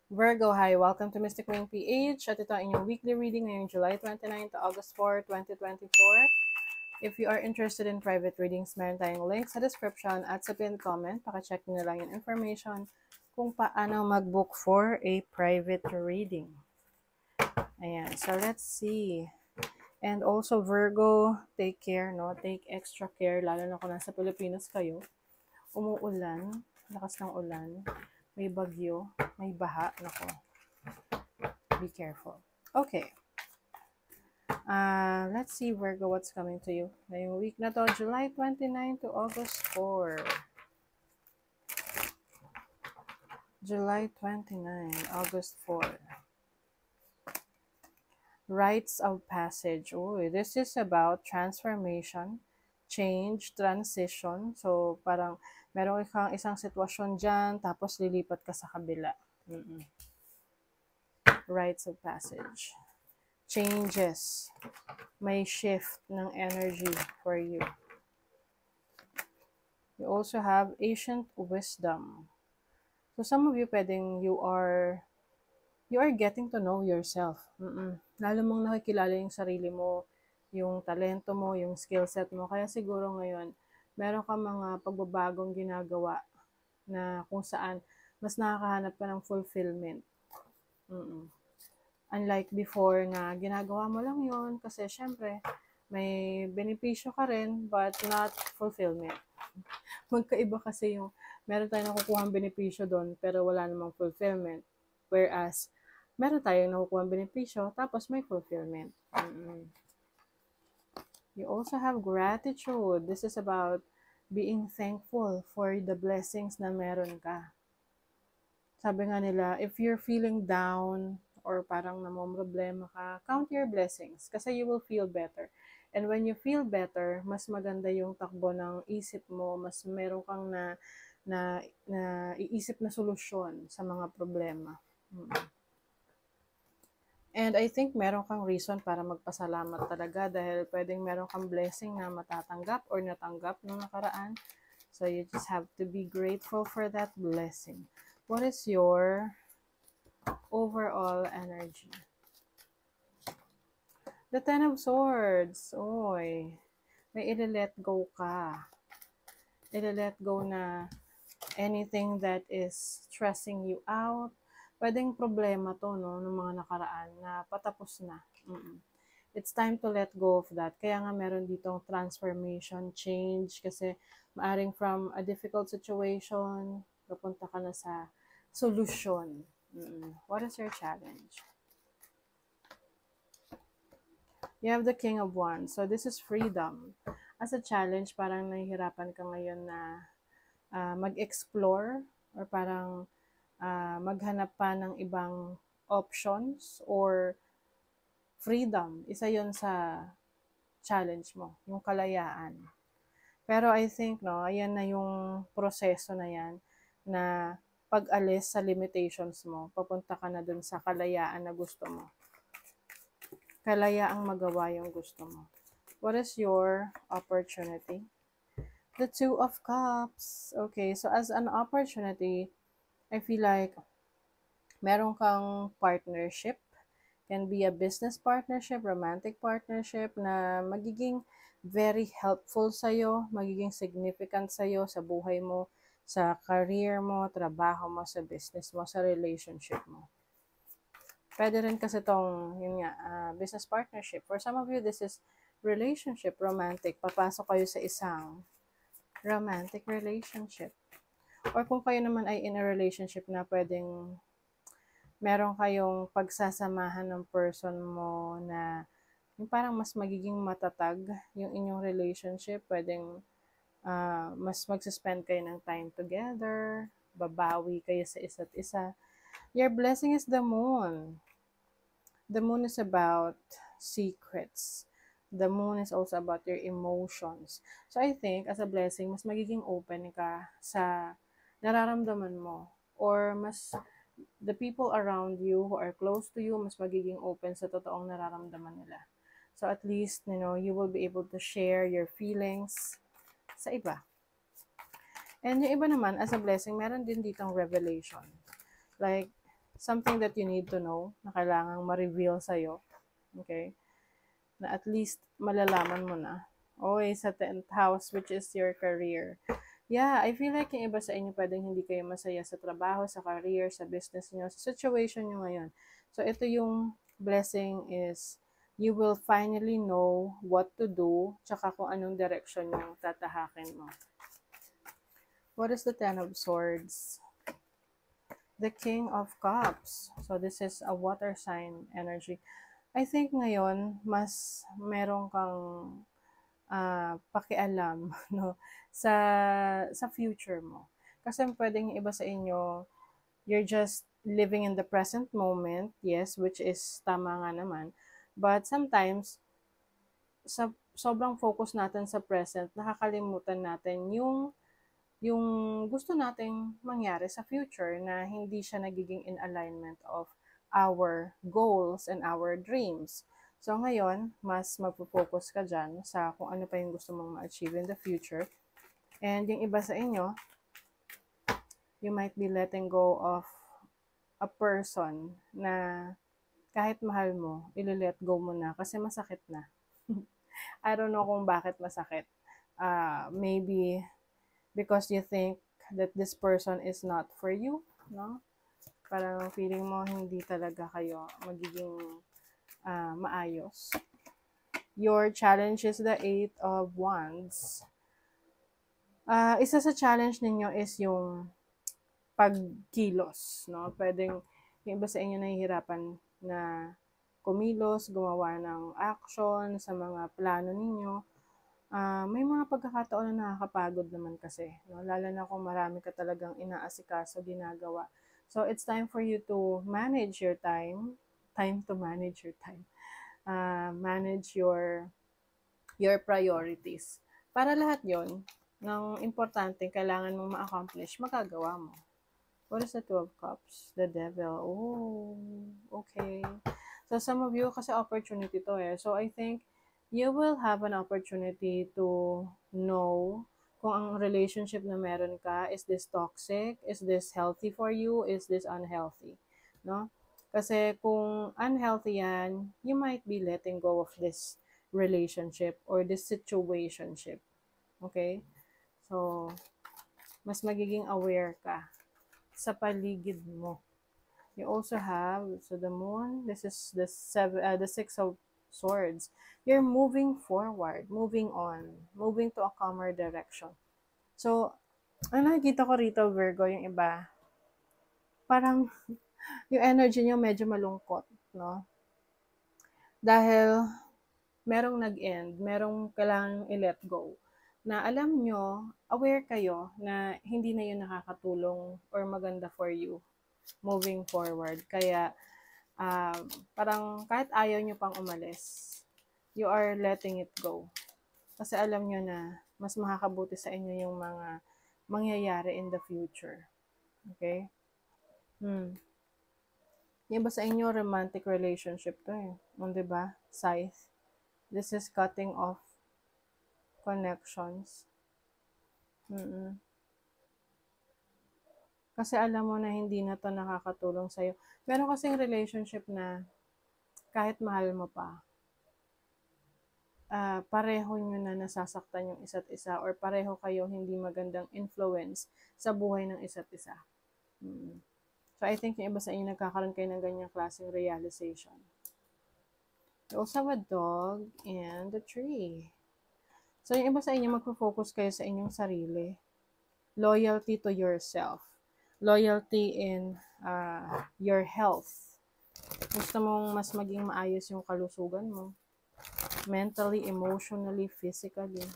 Virgo, hi! Welcome to Mystic Wing PH at ito ang inyong weekly reading ngayong July 29 to August 4, 2024. If you are interested in private readings, meron tayong link sa description at sa pinned comment. Paka-check nyo lang yung information kung paano mag-book for a private reading. Ayan, so let's see. And also Virgo, take care, no? Take extra care, lalo na kung nasa Pilipinas kayo. Umuulan, lakas ng ulan, may bagyo, may baha, nako. Be careful. Okay. Let's see, Virgo, what's coming to you. Ngayong week na to, July 29 to August 4. July 29, August 4. Rites of passage. Uy, this is about transformation, change, transition. So, parang meron kang isang sitwasyon dyan, tapos lilipat ka sa kabila. Rites of passage. Changes. May shift ng energy for you. You also have ancient wisdom. So some of you pwedeng you are getting to know yourself. Lalo mong nakikilala yung sarili mo, yung talento mo, yung skill set mo. Kaya siguro ngayon, meron ka mga pagbabagong ginagawa na kung saan mas nakakahanap ka ng fulfillment. Unlike before na ginagawa mo lang yon kasi syempre may benepisyo ka rin but not fulfillment. Magkaiba kasi yung meron tayong nakukuhang benepisyo doon pero wala namang fulfillment. Whereas meron tayong nakukuhang benepisyo tapos may fulfillment. You also have gratitude. This is about being thankful for the blessings na meron ka. Sabi nga nila, if you're feeling down or parang namomroblema ka, count your blessings kasi you will feel better. And when you feel better, mas maganda yung takbo ng isip mo, mas meron kang na iisip na solusyon sa mga problema. And I think meron kang reason para magpasalamat talaga dahil pwedeng meron kang blessing na matatanggap or natanggap nung nakaraan. So you just have to be grateful for that blessing. What is your overall energy? The Ten of Swords. Oy, may i-let go ka. I-let go na anything that is stressing you out. Pwedeng problema to, no, ng mga nakaraan na patapos na. It's time to let go of that. Kaya nga meron ditong transformation, change, kasi maaring from a difficult situation, papunta ka na sa solution. What is your challenge? You have the King of Wands. So this is freedom. As a challenge, parang nahihirapan ka ngayon na mag-explore or parang maghanap pa ng ibang options or freedom. Isa yon sa challenge mo, yung kalayaan. Pero I think, no, ayan na yung proseso na yan na pag-alis sa limitations mo, papunta ka na dun sa kalayaan na gusto mo. Kalayaang magawa yung gusto mo. What is your opportunity? The Two of Cups. Okay, so as an opportunity, I feel like meron kang partnership. Can be a business partnership, romantic partnership na magiging very helpful sa'yo, magiging significant sa'yo sa buhay mo, sa career mo, trabaho mo, sa business mo, sa relationship mo. Pwede rin kasi itong, yun nga, business partnership. For some of you, this is relationship, romantic. Papasok kayo sa isang romantic relationship. Or kung kayo naman ay in a relationship na pwedeng meron kayong pagsasamahan ng person mo na yung parang mas magiging matatag yung inyong relationship. Pwedeng mas magsuspend kayo ng time together, babawi kayo sa isa't isa. Your blessing is the moon. The moon is about secrets. The moon is also about your emotions. So I think, as a blessing, mas magiging open ka sa nararamdaman mo. Or mas, the people around you who are close to you, mas magiging open sa totoong nararamdaman nila. So at least, you will be able to share your feelings sa iba. And yung iba naman, as a blessing, meron din ditong revelation. Like, something that you need to know na kailangang ma-reveal sa'yo. Okay? Na at least malalaman mo na. Okay, sa 10th house, which is your career. Yeah, I feel like yung iba sa inyo pwedeng hindi kayo masaya sa trabaho, sa career, sa business niyo, sa situation niyo ngayon. So, ito yung blessing is you will finally know what to do, tsaka kung anong direction yung tatahakin mo. What is the Ten of Swords? The King of Cups. So, this is a water sign energy. I think ngayon, mas meron kang pakialam no, sa future mo. Kasi pwedeng iba sa inyo, you're just living in the present moment, yes, which is tama nga naman. But sometimes, sa sobrang focus natin sa present, nakakalimutan natin yung gusto nating mangyari sa future na hindi siya nagiging in alignment of our goals and our dreams. So ngayon, mas magpo-focus ka dyan sa kung ano pa yung gusto mong ma-achieve in the future. And yung iba sa inyo, you might be letting go of a person na kahit mahal mo, ililet go mo na kasi masakit na. I don't know kung bakit masakit. Maybe because you think that this person is not for you, no? Parang feeling mo hindi talaga kayo magiging maayos. Your challenge is the Eight of Wands. Isa sa challenge ninyo is yung pagkilos, no? Pwedeng yung iba sa inyo nahihirapan na kumilos, gumawa ng action sa mga plano ninyo. May mga pagkakataon na nakakapagod naman kasi, no? Lalo na kung marami ka talagang inaasikaso, ginagawa. So, it's time for you to manage your time. Time to manage your time. Manage your priorities. Para lahat yon ng importante kailangan mong ma-accomplish, magagawa mo. What is the Two of Cups? The Devil. Oh, okay. So, some of you, kasi opportunity to eh. So, I think you will have an opportunity to know kung ang relationship na meron ka, is this toxic? Is this healthy for you? Is this unhealthy? No? Kasi kung unhealthy yan, you might be letting go of this relationship or this situationship. Okay? So, mas magiging aware ka sa paligid mo. You also have, so the Moon, this is the Six of Swords. You're moving forward, moving on, moving to a calmer direction. So, ang nakikita ko rito, Virgo, yung iba, parang yung energy nyo medyo malungkot, no? Dahil merong nag-end, merong kailangang i-let go. Na alam nyo, aware kayo na hindi na yun nakakatulong or maganda for you moving forward. Kaya, parang kahit ayaw nyo pang umalis, you are letting it go. Kasi alam nyo na mas makakabuti sa inyo yung mga mangyayari in the future. Okay? Yung ba sa inyo, romantic relationship to eh. Diba? Scythe. This is cutting off connections. Kasi alam mo na hindi na to nakakatulong sa'yo. Meron kasing relationship na kahit mahal mo pa, pareho nyo na nasasaktan yung isa't isa or pareho kayo hindi magandang influence sa buhay ng isa't isa. So, I think yung iba sa inyo nagkakaroon kayo ng ganyang klaseng realization. You also have a dog and a tree. So, yung iba sa inyo magpo-focus kayo sa inyong sarili. Loyalty to yourself. Loyalty in your health. Gusto mong mas maging maayos yung kalusugan mo. Mentally, emotionally, physically.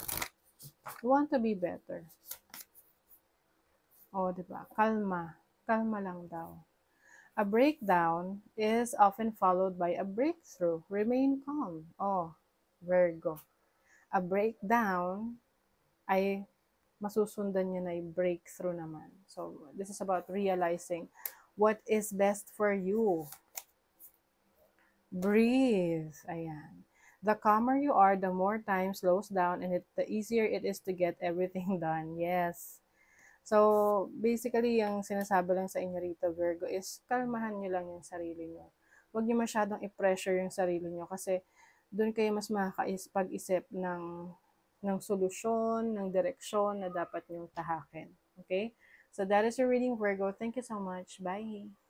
You want to be better. Diba? Kalma. Kalma lang daw. A breakdown is often followed by a breakthrough. Remain calm. Virgo. A breakdown ay masusundan niya na yung breakthrough naman. So, this is about realizing what is best for you. Breathe. Ayan. The calmer you are, the more time slows down and the easier it is to get everything done. Yes. So, basically, yung sinasabi lang sa inyo rito, Virgo, is kalmahan nyo lang yung sarili nyo. Huwag nyo masyadong i-pressure yung sarili nyo kasi doon kayo mas makakapag-isip ng solusyon, ng direksyon na dapat nyong tahakin. Okay? So, that is your reading, Virgo. Thank you so much. Bye!